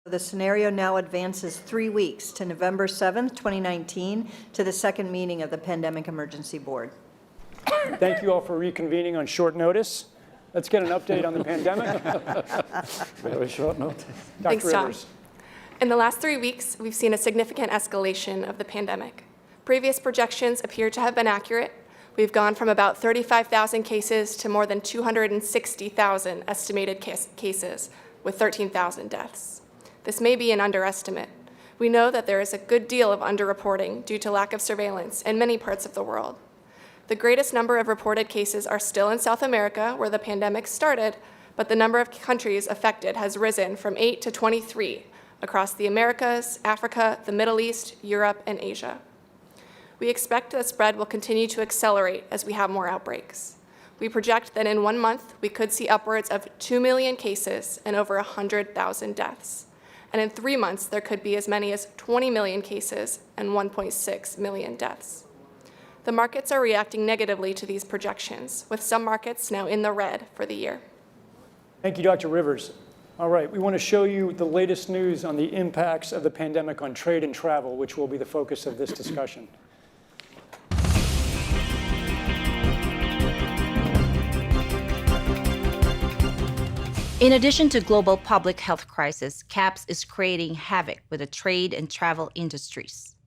The scenario now advances 3 weeks to November 7th, 2019, to the second meeting of the Pandemic Emergency Board. Thank you all for reconvening on short notice. Let's get an update on the pandemic. Very short notice. Thanks, Dr. Tom. Rivers. In the last 3 weeks, we've seen a significant escalation of the pandemic. Previous projections appear to have been accurate. We've gone from about 35,000 cases to more than 260,000 estimated cases, with 13,000 deaths. This may be an underestimate. We know that there is a good deal of underreporting due to lack of surveillance in many parts of the world. The greatest number of reported cases are still in South America, where the pandemic started, but the number of countries affected has risen from 8 to 23 across the Americas, Africa, the Middle East, Europe, and Asia. We expect the spread will continue to accelerate as we have more outbreaks. We project that in 1 month, we could see upwards of 2 million cases and over 100,000 deaths. And in 3 months, there could be as many as 20 million cases and 1.6 million deaths. The markets are reacting negatively to these projections, with some markets now in the red for the year. Thank you, Dr. Rivers. All right, we want to show you the latest news on the impacts of the pandemic on trade and travel, which will be the focus of this discussion. In addition to global public health crisis, CAPS is creating havoc with the trade and travel industries.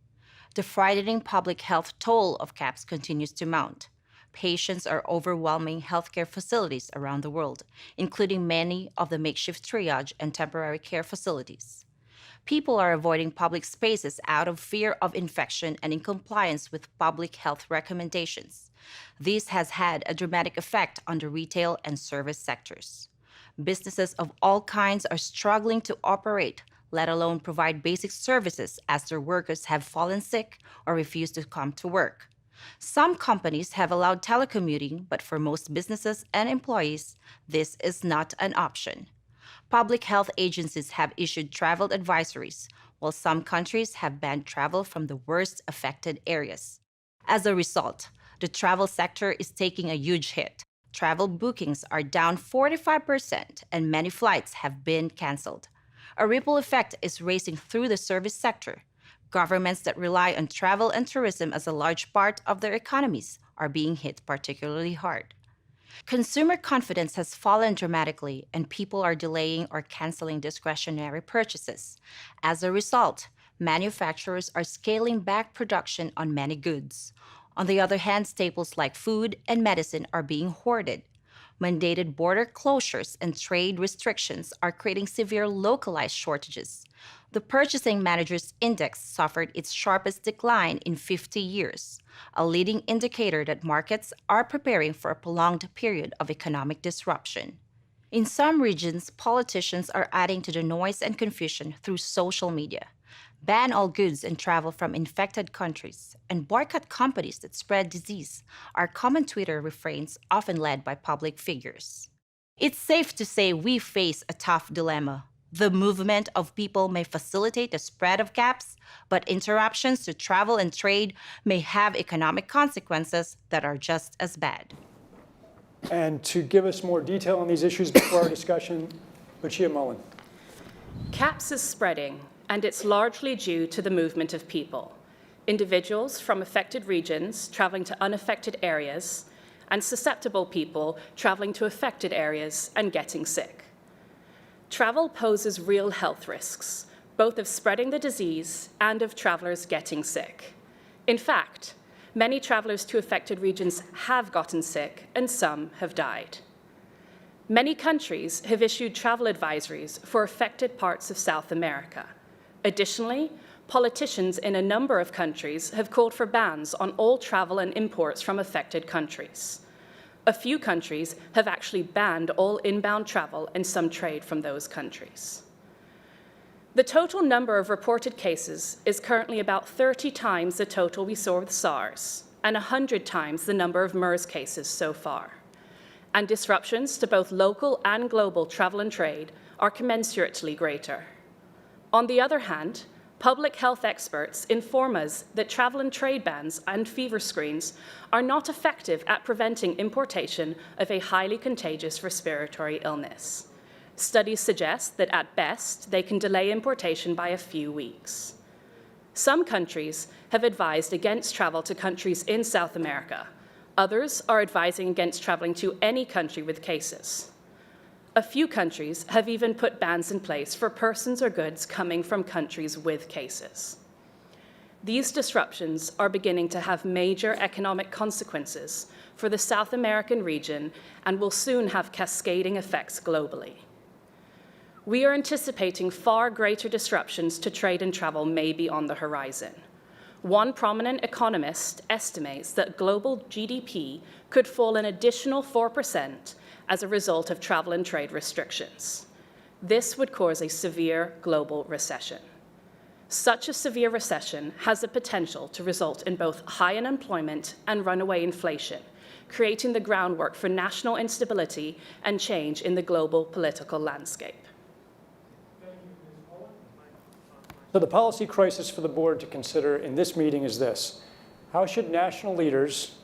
The frightening public health toll of CAPS continues to mount. Patients are overwhelming healthcare facilities around the world, including many of the makeshift triage and temporary care facilities. People are avoiding public spaces out of fear of infection and in compliance with public health recommendations. This has had a dramatic effect on the retail and service sectors. Businesses of all kinds are struggling to operate, let alone provide basic services, as their workers have fallen sick or refused to come to work. Some companies have allowed telecommuting, but for most businesses and employees, this is not an option. Public health agencies have issued travel advisories, while some countries have banned travel from the worst affected areas. As a result, the travel sector is taking a huge hit. Travel bookings are down 45%, and many flights have been canceled. A ripple effect is racing through the service sector. Governments that rely on travel and tourism as a large part of their economies are being hit particularly hard. Consumer confidence has fallen dramatically, and people are delaying or canceling discretionary purchases. As a result, manufacturers are scaling back production on many goods. On the other hand, staples like food and medicine are being hoarded. Mandated border closures and trade restrictions are creating severe localized shortages. The Purchasing Managers' Index suffered its sharpest decline in 50 years, a leading indicator that markets are preparing for a prolonged period of economic disruption. In some regions, politicians are adding to the noise and confusion through social media. Ban all goods and travel from infected countries, and boycott companies that spread disease are common Twitter refrains often led by public figures. It's safe to say we face a tough dilemma. The movement of people may facilitate the spread of CAPS, but interruptions to travel and trade may have economic consequences that are just as bad. And to give us more detail on these issues before our discussion, Lucia Mullen. CAPS is spreading, and it's largely due to the movement of people. Individuals from affected regions traveling to unaffected areas, and susceptible people traveling to affected areas and getting sick. Travel poses real health risks, both of spreading the disease and of travelers getting sick. In fact, many travelers to affected regions have gotten sick, and some have died. Many countries have issued travel advisories for affected parts of South America. Additionally, politicians in a number of countries have called for bans on all travel and imports from affected countries. A few countries have actually banned all inbound travel and some trade from those countries. The total number of reported cases is currently about 30 times the total we saw with SARS, and 100 times the number of MERS cases so far. And disruptions to both local and global travel and trade are commensurately greater. On the other hand, public health experts inform us that travel and trade bans and fever screens are not effective at preventing importation of a highly contagious respiratory illness. Studies suggest that at best, they can delay importation by a few weeks. Some countries have advised against travel to countries in South America. Others are advising against traveling to any country with cases. A few countries have even put bans in place for persons or goods coming from countries with cases. These disruptions are beginning to have major economic consequences for the South American region and will soon have cascading effects globally. We are anticipating far greater disruptions to trade and travel may be on the horizon. One prominent economist estimates that global GDP could fall an additional 4% as a result of travel and trade restrictions. This would cause a severe global recession. Such a severe recession has the potential to result in both high unemployment and runaway inflation, creating the groundwork for national instability and change in the global political landscape. So the policy crisis for the board to consider in this meeting is this: how should national leaders,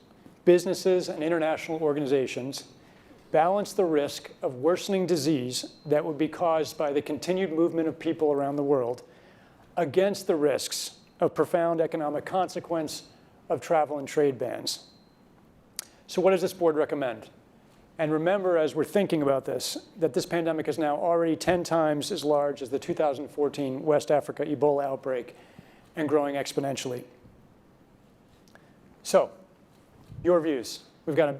businesses, and international organizations balance the risk of worsening disease that would be caused by the continued movement of people around the world against the risks of profound economic consequence of travel and trade bans? So what does this board recommend? And remember, as we're thinking about this, that this pandemic is now already 10 times as large as the 2014 West Africa Ebola outbreak and growing exponentially. So, your views. We've got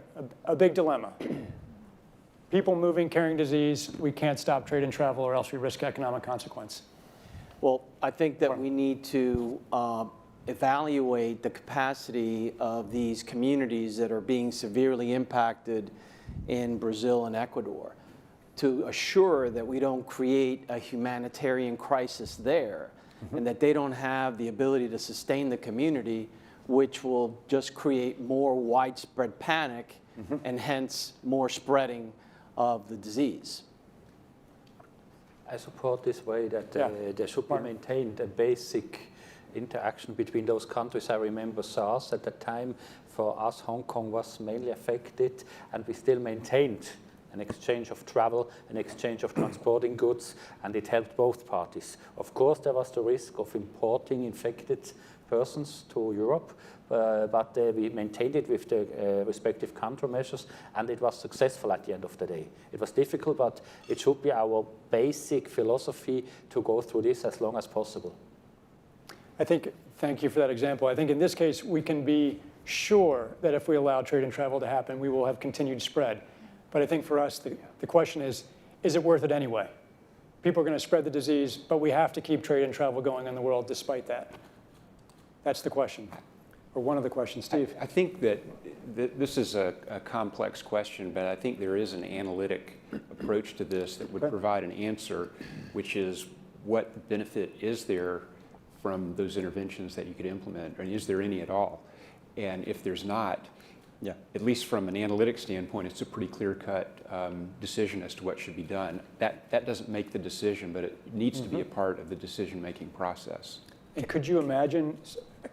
a big dilemma. People moving, carrying disease, we can't stop trade and travel or else we risk economic consequence. Well, I think that we need to evaluate the capacity of these communities that are being severely impacted in Brazil and Ecuador to assure that we don't create a humanitarian crisis there and that they don't have the ability to sustain the community, which will just create more widespread panic and hence more spreading of the disease. I support this way that there should be maintained a basic interaction between those countries. I remember SARS at the time. For us, Hong Kong was mainly affected, and we still maintained an exchange of travel, an exchange of transporting goods, and it helped both parties. Of course, there was the risk of importing infected persons to Europe, but we maintained it with the respective countermeasures, and it was successful at the end of the day. It was difficult, but it should be our basic philosophy to go through this as long as possible. Thank you for that example. I think in this case, we can be sure that if we allow trade and travel to happen, we will have continued spread. But I think for us, the question is it worth it anyway? People are going to spread the disease, but we have to keep trade and travel going in the world despite that. That's the question, or one of the questions. Steve? I think that this is a complex question, but I think there is an analytic approach to this that would provide an answer, which is what benefit is there from those interventions that you could implement, or is there any at all? And if there's not, at least from an analytic standpoint, it's a pretty clear-cut decision as to what should be done. That doesn't make the decision, but it needs to be a part of the decision-making process. And could you imagine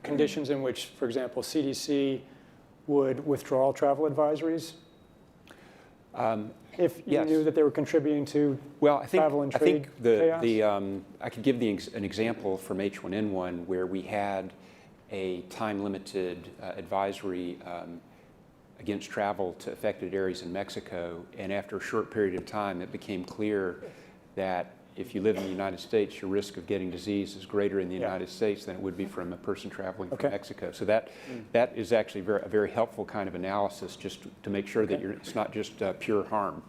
conditions in which, for example, CDC would withdraw travel advisories? If you knew that they were contributing to travel and trade chaos? I could give an example from H1N1 where we had a time-limited advisory against travel to affected areas in Mexico, and after a short period of time, it became clear that if you live in the United States, your risk of getting disease is greater in the United States than it would be from a person traveling from Mexico. So that is actually a very helpful kind of analysis, just to make sure that it's not just pure harm.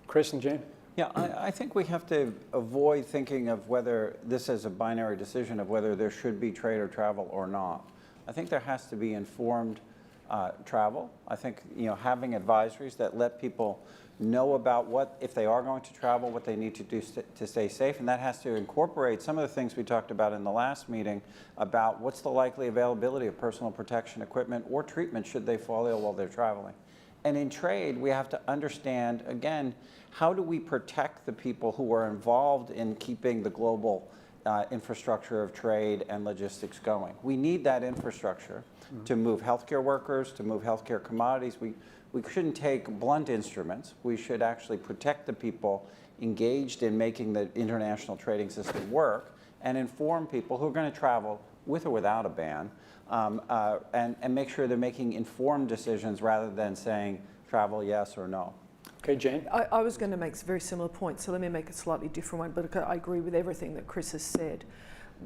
Chris and Jane? Yeah, I think we have to avoid thinking of whether this is a binary decision of whether there should be trade or travel or not. I think there has to be informed travel. I think having advisories that let people know about what, if they are going to travel, what they need to do to stay safe, and that has to incorporate some of the things we talked about in the last meeting about what's the likely availability of personal protection equipment or treatment should they fall ill while they're traveling. And in trade, we have to understand, again, how do we protect the people who are involved in keeping the global infrastructure of trade and logistics going? We need that infrastructure to move healthcare workers, to move healthcare commodities. we shouldn't take blunt instruments. We should actually protect the people engaged in making the international trading system work and inform people who are going to travel with or without a ban, and make sure they're making informed decisions rather than saying travel yes or no. Okay, Jane? I was going to make a very similar point, so let me make a slightly different one, but I agree with everything that Chris has said.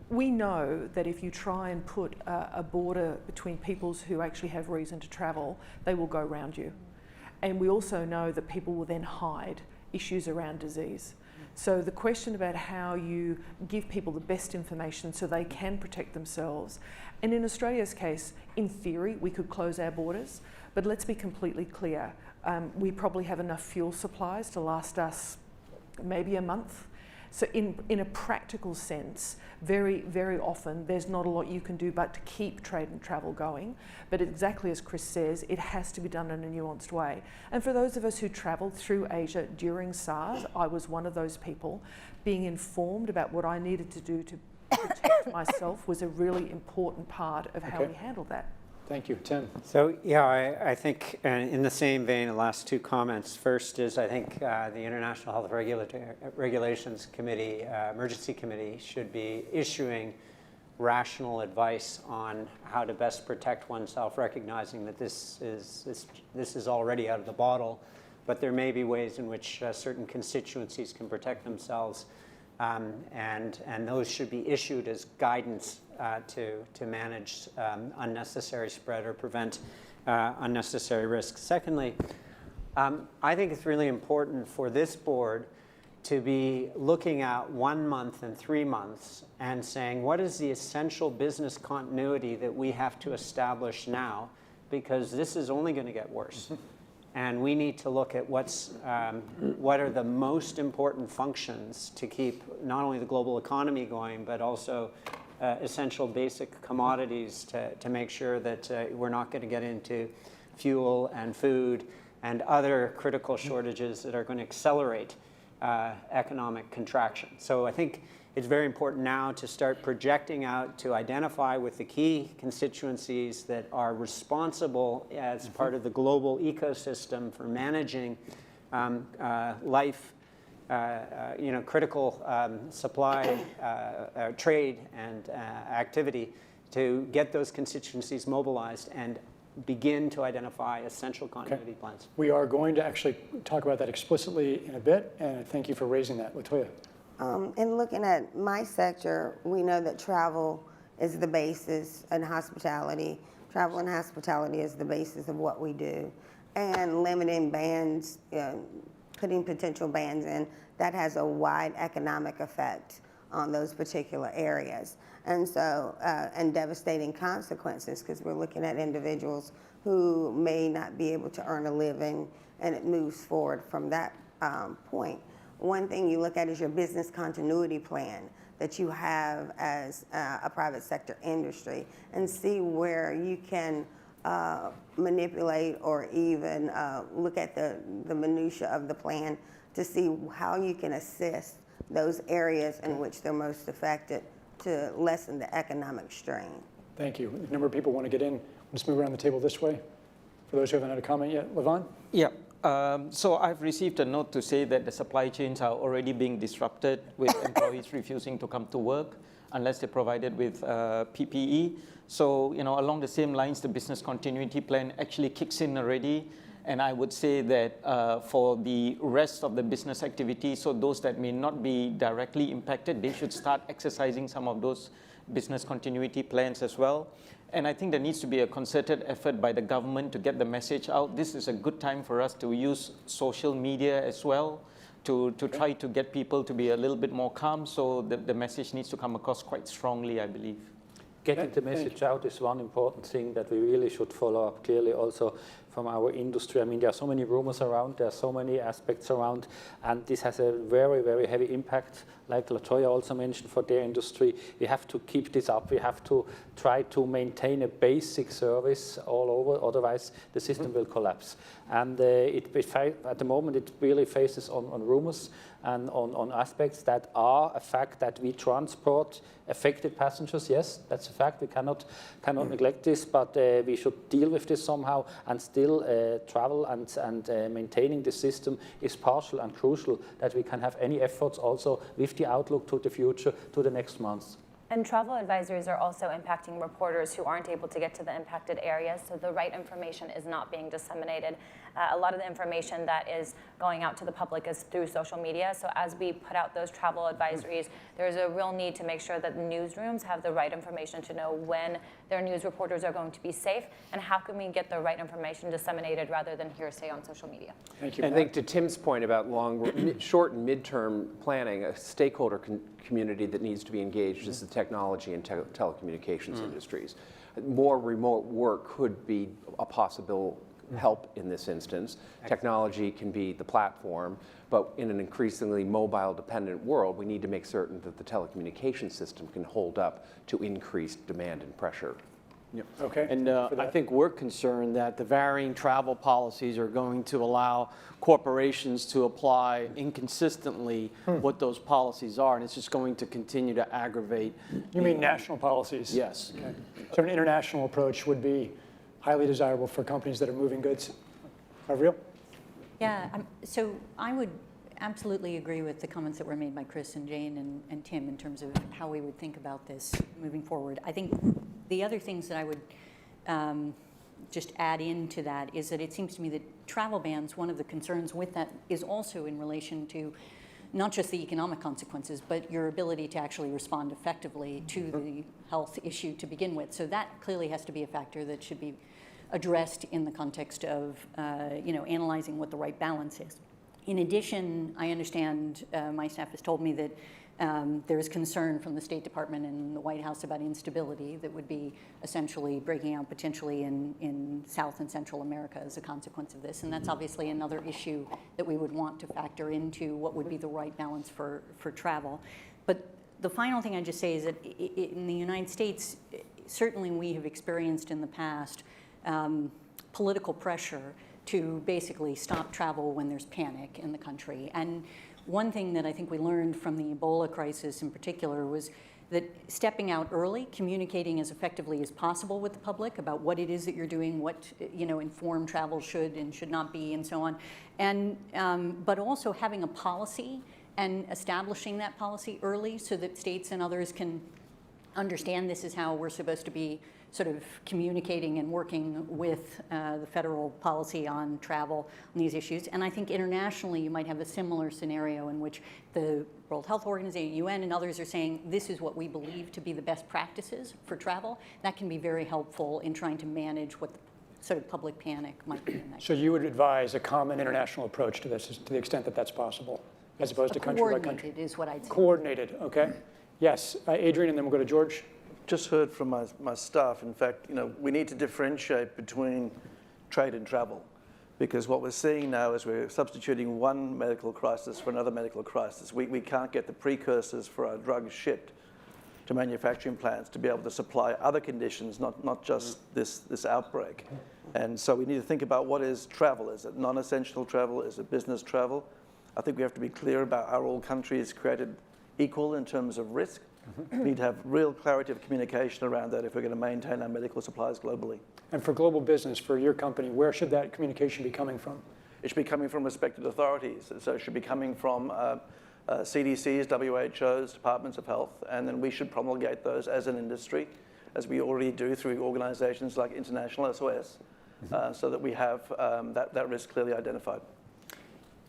We know that if you try and put a border between peoples who actually have reason to travel, they will go around you. And we also know that people will then hide issues around disease. So the question about how you give people the best information so they can protect themselves. And in Australia's case, in theory, we could close our borders, but let's be completely clear. We probably have enough fuel supplies to last us maybe a month. So in a practical sense, very, very often, there's not a lot you can do but to keep trade and travel going. But exactly as Chris says, it has to be done in a nuanced way. And for those of us who travelled through Asia during SARS, I was one of those people. Being informed about what I needed to do to protect myself was a really important part of how we handled that. Thank you. Tim? So, yeah, I think in the same vein, the last two comments. First is I think the International Health Regulations Committee, Emergency Committee, should be issuing rational advice on how to best protect oneself, recognizing that this is already out of the bottle, but there may be ways in which certain constituencies can protect themselves, and those should be issued as guidance to manage unnecessary spread or prevent unnecessary risk. Secondly, I think it's really important for this board to be looking at 1 month and 3 months and saying, what is the essential business continuity that we have to establish now? Because this is only going to get worse. And we need to look at what are the most important functions to keep not only the global economy going, but also essential basic commodities to make sure that we're not going to get into fuel and food and other critical shortages that are going to accelerate economic contraction. So I think it's very important now to start projecting out to identify with the key constituencies that are responsible as part of the global ecosystem for managing life, critical supply, trade, and activity, to get those constituencies mobilized and begin to identify essential continuity plans. We are going to actually talk about that explicitly in a bit, and thank you for raising that. Latoya. In looking at my sector, we know that travel is the basis, and hospitality. Travel and hospitality is the basis of what we do. And limiting bans, putting potential bans in, that has a wide economic effect on those particular areas. And so, and devastating consequences, because we're looking at individuals who may not be able to earn a living, and it moves forward from that point. One thing you look at is your business continuity plan that you have as a private sector industry, and see where you can manipulate or even look at the minutia of the plan to see how you can assist those areas in which they're most affected to lessen the economic strain. Thank you. A number of people want to get in. Let's move around the table this way. For those who haven't had a comment yet, Levon? Yeah. So I've received a note to say that the supply chains are already being disrupted with employees refusing to come to work unless they're provided with PPE. So, along the same lines, the business continuity plan actually kicks in already. And I would say that for the rest of the business activity, so those that may not be directly impacted, they should start exercising some of those business continuity plans as well. And I think there needs to be a concerted effort by the government to get the message out. This is a good time for us to use social media as well to try to get people to be a little bit more calm. So the message needs to come across quite strongly, I believe. Getting the message out is one important thing that we really should follow up clearly also from our industry. I mean, there are so many rumors around, there are so many aspects around, and this has a very, very heavy impact, like Latoya also mentioned, for their industry. We have to keep this up. We have to try to maintain a basic service all over, otherwise the system will collapse. And at the moment, it really faces on rumors and on aspects that are a fact that we transport affected passengers. Yes, that's a fact. We cannot neglect this, but we should deal with this somehow and still still travel and maintaining the system is partial and crucial that we can have any efforts also with the outlook to the future, to the next months. And travel advisories are also impacting reporters who aren't able to get to the impacted areas, so the right information is not being disseminated. A lot of the information that is going out to the public is through social media, so as we put out those travel advisories, there's a real need to make sure that newsrooms have the right information to know when their news reporters are going to be safe, and how can we get the right information disseminated rather than hearsay on social media. Thank you. And I think to Tim's point about short and midterm planning, a stakeholder community that needs to be engaged is the technology and telecommunications industries. More remote work could be a possible help in this instance. Technology can be the platform, but in an increasingly mobile-dependent world, we need to make certain that the telecommunication system can hold up to increased demand and pressure. Yep. Okay. And I think we're concerned that the varying travel policies are going to allow corporations to apply inconsistently what those policies are, and it's just going to continue to aggravate. You mean national policies? Yes. Okay. So an international approach would be highly desirable for companies that are moving goods. Avril? Yeah, so I would absolutely agree with the comments that were made by Chris and Jane and Tim in terms of how we would think about this moving forward. I think the other things that I would just add into that is that it seems to me that travel bans, one of the concerns with that is also in relation to not just the economic consequences, but your ability to actually respond effectively to the health issue to begin with. So that clearly has to be a factor that should be addressed in the context of analyzing what the right balance is. In addition, I understand my staff has told me that there is concern from the State Department and the White House about instability that would be essentially breaking out potentially in South and Central America as a consequence of this. And that's obviously another issue that we would want to factor into what would be the right balance for travel. But the final thing I'd just say is that in the United States, certainly we have experienced in the past political pressure to basically stop travel when there's panic in the country. And one thing that I think we learned from the Ebola crisis in particular was that stepping out early, communicating as effectively as possible with the public about what it is that you're doing, what informed travel should and should not be, and so on. And but also having a policy and establishing that policy early so that states and others can understand this is how we're supposed to be sort of communicating and working with the federal policy on travel on these issues. And I think internationally you might have a similar scenario in which the World Health Organization, UN, and others are saying this is what we believe to be the best practices for travel. That can be very helpful in trying to manage what the sort of public panic might be in that. So you would advise a common international approach to this to the extent that that's possible, as opposed to country by country? Coordinated is what I'd say. Coordinated, okay. Yes, Adrian, and then we'll go to George. Just heard from my staff, in fact, we need to differentiate between trade and travel, because what we're seeing now is we're substituting one medical crisis for another medical crisis. We can't get the precursors for our drugs shipped to manufacturing plants to be able to supply other conditions, not just this outbreak. And so we need to think about what is travel. Is it non-essential travel? Is it business travel? I think we have to be clear about are all countries created equal in terms of risk. We need to have real clarity of communication around that if we're going to maintain our medical supplies globally. And for global business, for your company, where should that communication be coming from? It should be coming from respected authorities. So it should be coming from CDCs, WHOs, departments of health, and then we should promulgate those as an industry, as we already do through organizations like International SOS, so that we have that risk clearly identified.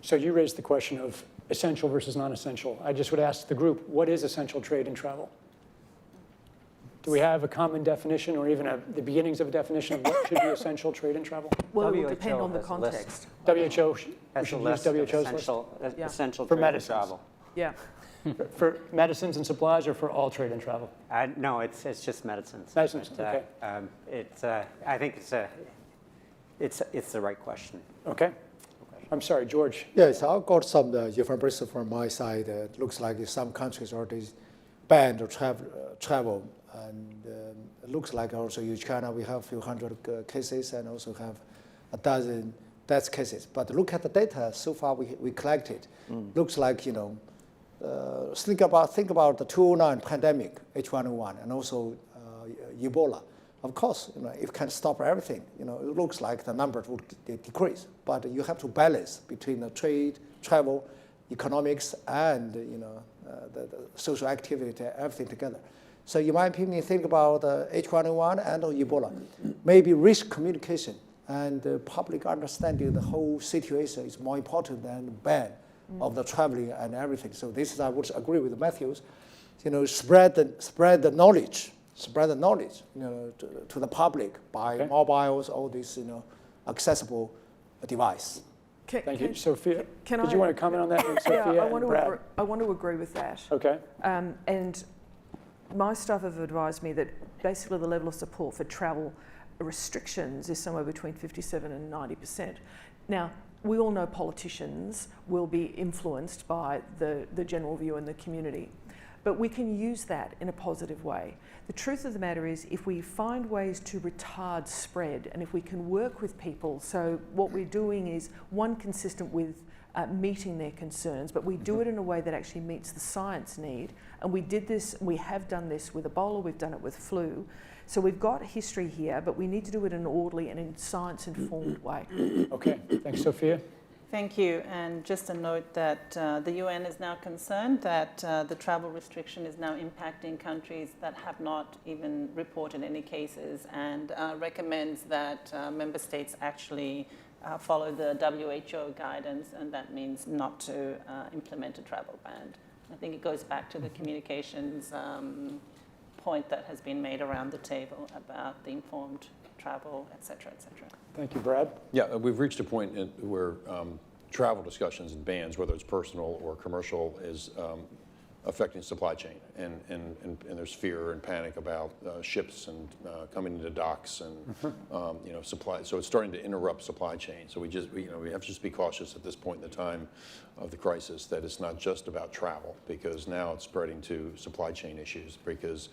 So you raised the question of essential versus non-essential. I just would ask the group, what is essential trade and travel? Do we have a common definition or even the beginnings of a definition of what should be essential trade and travel? Well, it will depend on the context. WHO, we has should a use list of WHO's essential for trade medicines. and travel. Yeah. For medicines and supplies or for all trade and travel? No, it's just medicines. Medicines, but, okay. I think it's the right question. Okay. I'm sorry, George. Yes, I've got some information from my side. It looks like some countries already banned travel. And it looks like also in China we have a few hundred cases and also have a dozen death cases. But look at the data so far we collected. Looks like, think about the 2009 pandemic, H1N1, and also Ebola. Of course, if you can stop everything, it looks like the numbers would decrease. But you have to balance between the trade, travel, economics, and the social activity, everything together. So in my opinion, think about H1N1 and Ebola. Maybe risk communication and public understanding the whole situation is more important than the ban of the traveling and everything. So this is, I would agree with Matthews, spread the knowledge to the public by mobiles, all this accessible device. Thank you. Sophia, did you want to comment on that? Sophia, yeah, Brad? I want to agree with that. Okay. And my staff have advised me that basically the level of support for travel restrictions is somewhere between 57 and 90%. Now, we all know politicians will be influenced by the general view in the community, but we can use that in a positive way. The truth of the matter is, if we find ways to retard spread, and if we can work with people, so what we're doing is, one, consistent with meeting their concerns, but we do it in a way that actually meets the science need. And we have done this with Ebola, we've done it with flu. So we've got history here, but we need to do it in an orderly and in science-informed way. Okay, thanks, Sophia. Thank you. And just a note that the UN is now concerned that the travel restriction is now impacting countries that have not even reported any cases, and recommends that member states actually follow the WHO guidance, and that means not to implement a travel ban. I think it goes back to the communications point that has been made around the table about the informed travel, et cetera, et cetera. Thank you, Brad. Yeah, we've reached a point where travel discussions and bans, whether it's personal or commercial, is affecting supply chain, and there's fear and panic about ships and coming into docks and supply. So it's starting to interrupt supply chain. So we have to just be cautious at this point in the time of the crisis that it's not just about travel, because now it's spreading to supply chain issues, because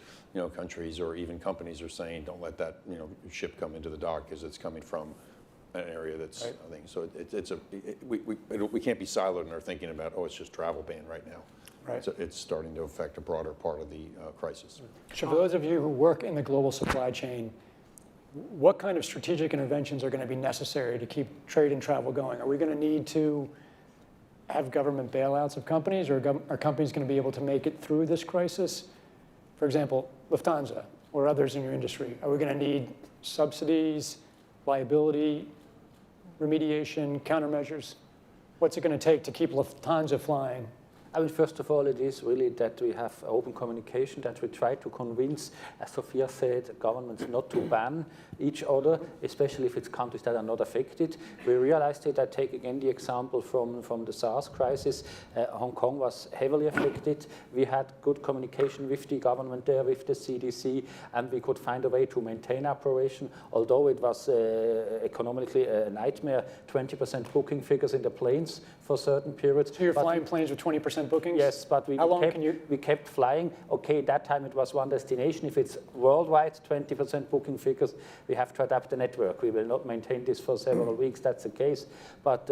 countries or even companies are saying, don't let that ship come into the dock because it's coming from an area that's right. I think so. We can't be siloed in our thinking about, oh, it's just travel ban right now. Right. So it's starting to affect a broader part of the crisis. So for those of you who work in the global supply chain, what kind of strategic interventions are going to be necessary to keep trade and travel going? Are we going to need to have government bailouts of companies, or are companies going to be able to make it through this crisis? For example, Lufthansa or others in your industry. Are we going to need subsidies, liability, remediation, countermeasures? What's it going to take to keep Lufthansa flying? I mean, first of all, it is really that we have open communication, that we try to convince, as Sophia said, governments not to ban each other, especially if it's countries that are not affected. We realized it. I take again the example from the SARS crisis. Hong Kong was heavily affected. We had good communication with the government there, with the CDC, and we could find a way to maintain operation, although it was economically a nightmare, 20% booking figures in the planes for certain periods. So you're flying planes with 20% bookings? Yes, but we kept flying. Okay, that time it was one destination. If it's worldwide 20% booking figures, we have to adapt the network. We will not maintain this for several weeks, that's the case. But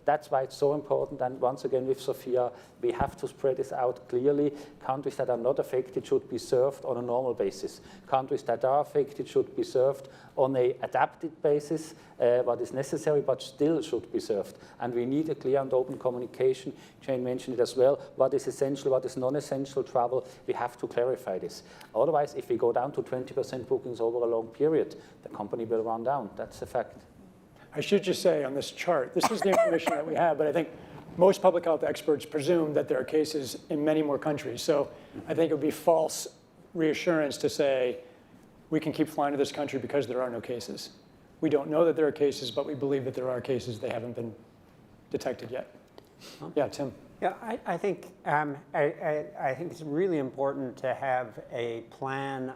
that's why it's so important. And once again, with Sophia, we have to spread this out clearly. Countries that are not affected should be served on a normal basis. Countries that are affected should be served on an adapted basis, what is necessary, but still should be served. And we need a clear and open communication. Jane mentioned it as well. What is essential, what is non-essential travel, we have to clarify this. Otherwise, if we go down to 20% bookings over a long period, the company will run down. That's a fact. I should just say on this chart, this is the information that we have, but I think most public health experts presume that there are cases in many more countries. So I think it would be false reassurance to say we can keep flying to this country because there are no cases. We don't know that there are cases, but we believe that there are cases. They haven't been detected yet. Yeah, Tim. Yeah, I think it's really important to have a plan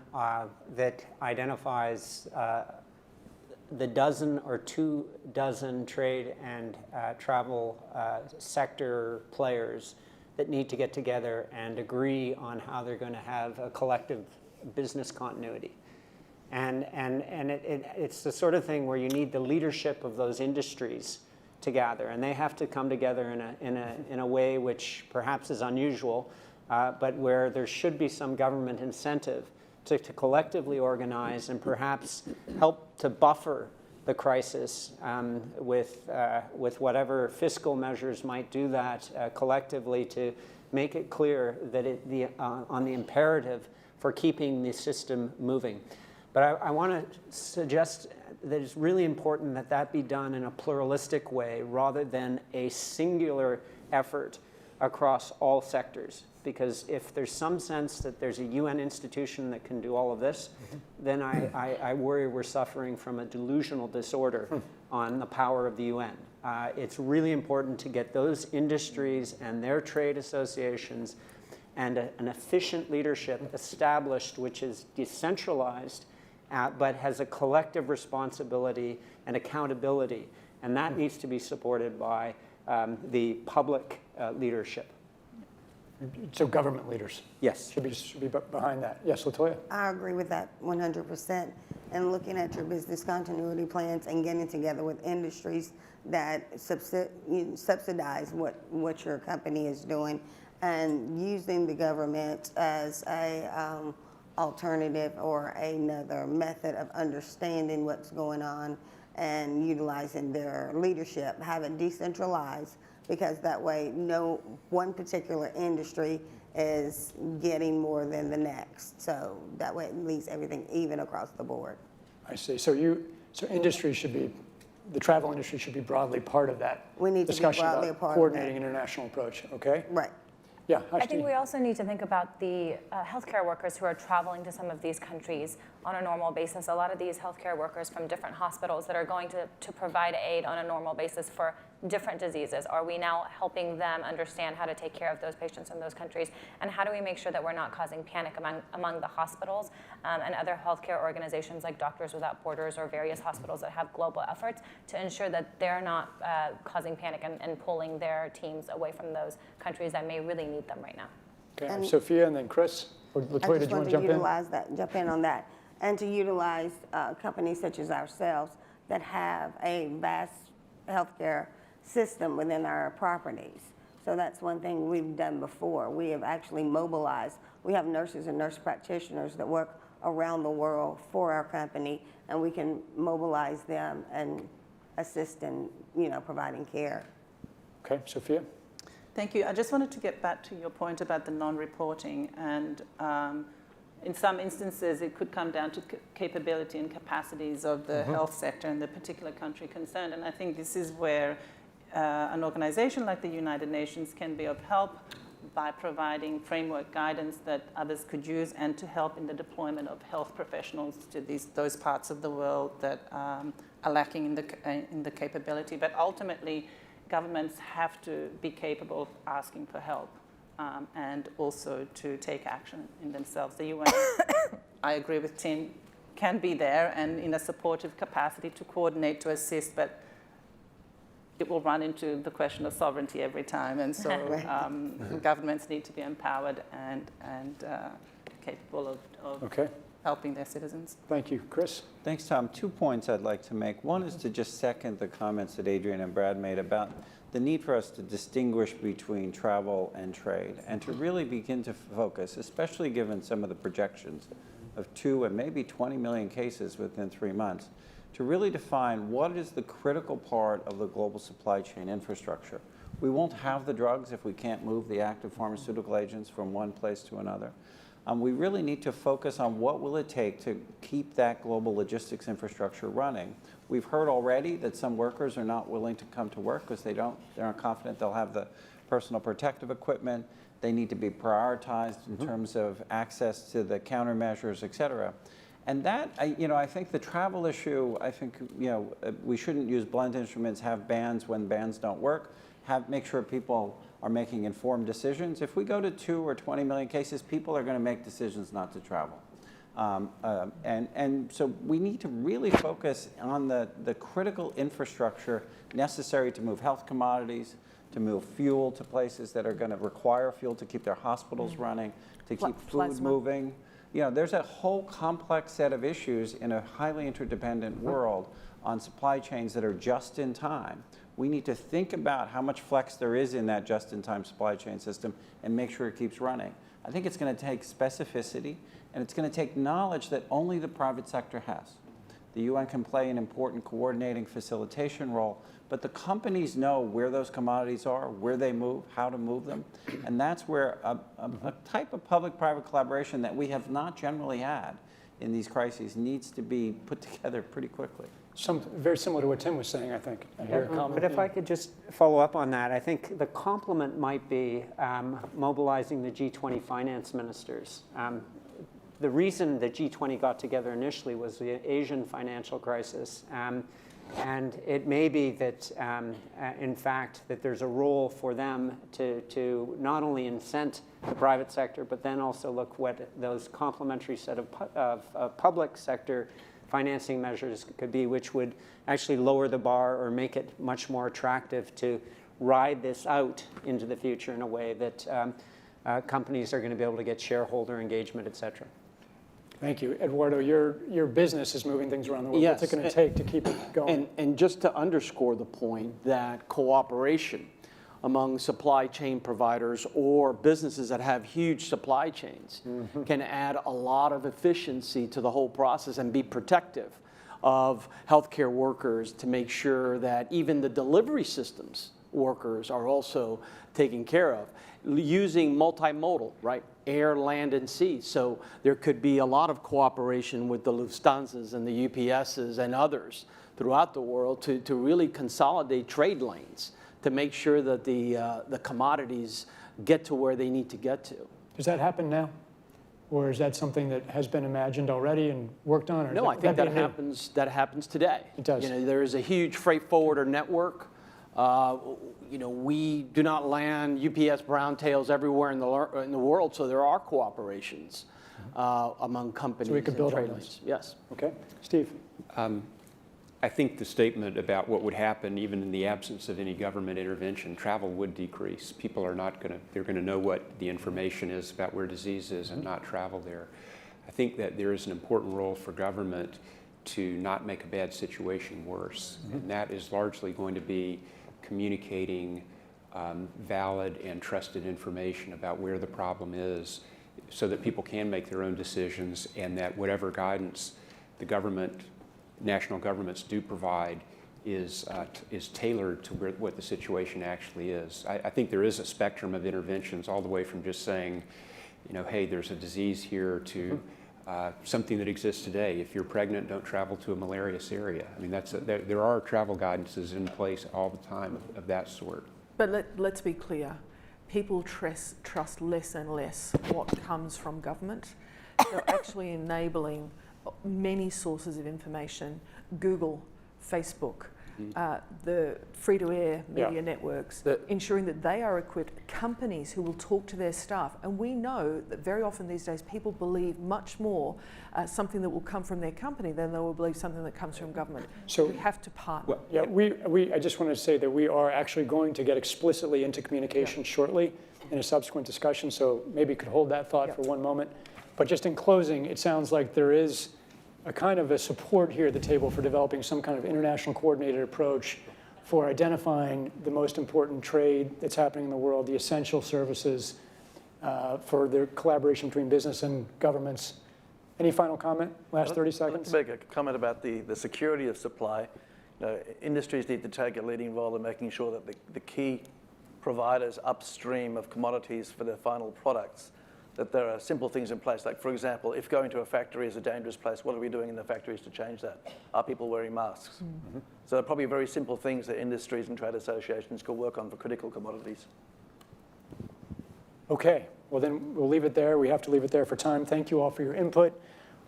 that identifies the dozen or 24 trade and travel sector players that need to get together and agree on how they're going to have a collective business continuity. And it's the sort of thing where you need the leadership of those industries to gather, and they have to come together in a way which perhaps is unusual, but where there should be some government incentive to collectively organize and perhaps help to buffer the crisis with whatever fiscal measures might do that collectively to make it clear that on the imperative for keeping the system moving. But I want to suggest that it's really important that that be done in a pluralistic way rather than a singular effort across all sectors. Because if there's some sense that there's a UN institution that can do all of this, then I worry we're suffering from a delusional disorder on the power of the UN. It's really important to get those industries and their trade associations and an efficient leadership established which is decentralized but has a collective responsibility and accountability. And that needs to be supported by the public leadership. So government leaders? Yes. Should be behind that. Yes, Latoya? I agree with that 100%. And looking at your business continuity plans and getting together with industries that subsidize what your company is doing and using the government as a alternative or another method of understanding what's going on and utilizing their leadership, have it decentralized, because that way no one particular industry is getting more than the next. So that way it leaves everything even across the board. I see. So industry should be, the travel industry should be broadly part of that we need discussion to be broadly about a part coordinating of that. International approach, okay? Right. Yeah, I think we also need to think about the healthcare workers who are traveling to some of these countries on a normal basis. A lot of these healthcare workers from different hospitals that are going to provide aid on a normal basis for different diseases. Are we now helping them understand how to take care of those patients in those countries? And how do we make sure that we're not causing panic among the hospitals and other healthcare organizations like Doctors Without Borders or various hospitals that have global efforts to ensure that they're not causing panic and pulling their teams away from those countries that may really need them right now. Okay, and Sophia and then Chris. Or Latoya, did you want to jump in? Jump in on that, and to utilize companies such as ourselves that have a vast healthcare system within our properties. So that's one thing we've done before. We have actually mobilized. We have nurses and nurse practitioners that work around the world for our company, and we can mobilize them and assist in, providing care. Okay, Sophia? Thank you. I just wanted to get back to your point about the non-reporting, and in some instances it could come down to capability and capacities of the health sector in the particular country concerned, and I think this is where an organization like the United Nations can be of help by providing framework guidance that others could use and to help in the deployment of health professionals to those parts of the world that are lacking in the capability. But ultimately, governments have to be capable of asking for help and also to take action in themselves. The UN, I agree with Tim, can be there and in a supportive capacity to coordinate, to assist, but it will run into the question of sovereignty every time. And so governments need to be empowered and capable of helping their citizens. Thank you. Chris? Thanks, Tom. 2 points I'd like to make. One is to just second the comments that Adrian and Brad made about the need for us to distinguish between travel and trade and to really begin to focus, especially given some of the projections of 2 and maybe 20 million cases within 3 months, to really define what is the critical part of the global supply chain infrastructure. We won't have the drugs if we can't move the active pharmaceutical agents from one place to another. We really need to focus on what will it take to keep that global logistics infrastructure running. We've heard already that some workers are not willing to come to work because they're not confident they'll have the personal protective equipment. They need to be prioritized in terms of access to the countermeasures, et cetera. And that, I think the travel issue, we shouldn't use blunt instruments, have bans when bans don't work, make sure people are making informed decisions. If we go to 2 or 20 million cases, people are going to make decisions not to travel. And so we need to really focus on the critical infrastructure necessary to move health commodities, to move fuel to places that are going to require fuel to keep their hospitals running, to keep food moving. There's a whole complex set of issues in a highly interdependent world on supply chains that are just in time, We need to think about how much flex there is in that just-in-time supply chain system and make sure it keeps running. I think it's going to take specificity, and it's going to take knowledge that only the private sector has. The UN can play an important coordinating facilitation role, but the companies know where those commodities are, where they move, how to move them, and that's where a type of public-private collaboration that we have not generally had in these crises needs to be put together pretty quickly. Very similar to what Tim was saying, I think. But if I could just follow up on that, I think the complement might be mobilizing the G20 finance ministers. The reason the G20 got together initially was the Asian financial crisis. And it may be that, in fact, that there's a role for them to not only incent the private sector, but then also look what those complementary set of public sector financing measures could be, which would actually lower the bar or make it much more attractive to ride this out into the future in a way that companies are going to be able to get shareholder engagement, et cetera. Thank you. Eduardo, your business is moving things around the world. Yes. What's it going to take to keep it going? And just to underscore the point that cooperation among supply chain providers or businesses that have huge supply chains can add a lot of efficiency to the whole process and be protective of healthcare workers to make sure that even the delivery systems workers are also taken care of, using multimodal, right? Air, land, and sea. So there could be a lot of cooperation with the Lufthansas and the UPSs and others throughout the world to really consolidate trade lanes to make sure that the commodities get to where they need to get to. Does that happen now? Or is that something that has been imagined already and worked on? Or No, I think that happens today. It does. You know, there is a huge freight forwarder network. You know, we do not land UPS brown tails everywhere in the world, so there are cooperations among companies. So we could build and on trade those. lanes. Yes. Okay. Steve? I think the statement about what would happen even in the absence of any government intervention, travel would decrease. People are not going to, they're going to know what the information is about where disease is and not travel there. I think that there is an important role for government to not make a bad situation worse. And that is largely going to be communicating valid and trusted information about where the problem is so that people can make their own decisions, and that whatever guidance the government, national governments do provide is tailored to what the situation actually is. I think there is a spectrum of interventions all the way from just saying, you know, hey, there's a disease here to something that exists today. If you're pregnant, don't travel to a malarious area. I mean, there are travel guidances in place all the time of that sort. But let's be clear. People trust less and less what comes from government. They're actually enabling many sources of information, Google, Facebook, the free-to-air media networks, ensuring that they are equipped, companies who will talk to their staff. And we know that very often these days people believe much more something that will come from their company than they will believe something that comes from government. So we have to partner. Well, yeah, I just want to say that we are actually going to get explicitly into communication shortly in a subsequent discussion, so maybe you could hold that thought for one moment. But just in closing, it sounds like there is a kind of a support here at the table for developing some kind of international coordinated approach for identifying the most important trade that's happening in the world, the essential services, for the collaboration between business and governments. Any final comment? Last 30 seconds. I'd like to make a comment about the security of supply. You know, industries need to take a leading role in making sure that the key providers upstream of commodities for their final products, that there are simple things in place. Like, for example, if going to a factory is a dangerous place, what are we doing in the factories to change that? Are people wearing masks? So there are probably very simple things that industries and trade associations could work on for critical commodities. Okay, well then we'll leave it there. We have to leave it there for time. Thank you all for your input.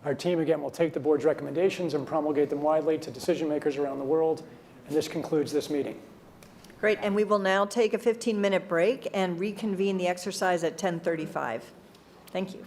Our team, again, will take the board's recommendations and promulgate them widely to decision makers around the world. And this concludes this meeting. Great, and we will now take a 15-minute break and reconvene the exercise at 10:35. Thank you.